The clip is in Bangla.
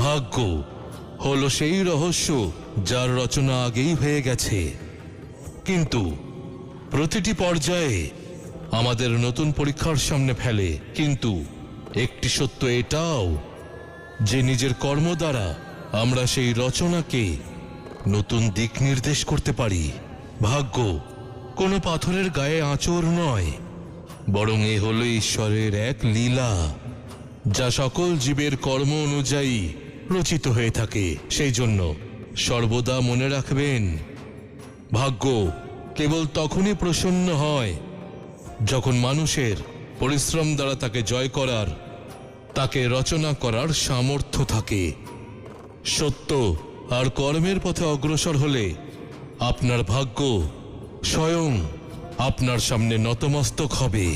ভাগ্য হলো সেই রহস্য যার রচনা আগেই হয়ে গেছে, কিন্তু প্রতিটি পর্যায়ে আমাদের নতুন পরীক্ষার সামনে ফেলে। কিন্তু একটি সত্য এটাও যে নিজের কর্ম দ্বারা আমরা সেই রচনাকে নতুন দিক নির্দেশ করতে পারি। ভাগ্য কোনো পাথরের গায়ে আঁচড় নয়, বরং এ হলো ঈশ্বরের এক লীলা, যা সকল জীবের কর্ম অনুযায়ী রচিত হয়ে থাকে। সেই জন্য সর্বদা মনে রাখবেন, ভাগ্য কেবল তখনই প্রসন্ন হয় যখন মানুষের পরিশ্রম দ্বারা তাকে জয় করার, তাকে রচনা করার সামর্থ্য থাকে। সত্য আর কর্মের পথে অগ্রসর হলে আপনার ভাগ্য স্বয়ং আপনার সামনে নতমস্তক হবে।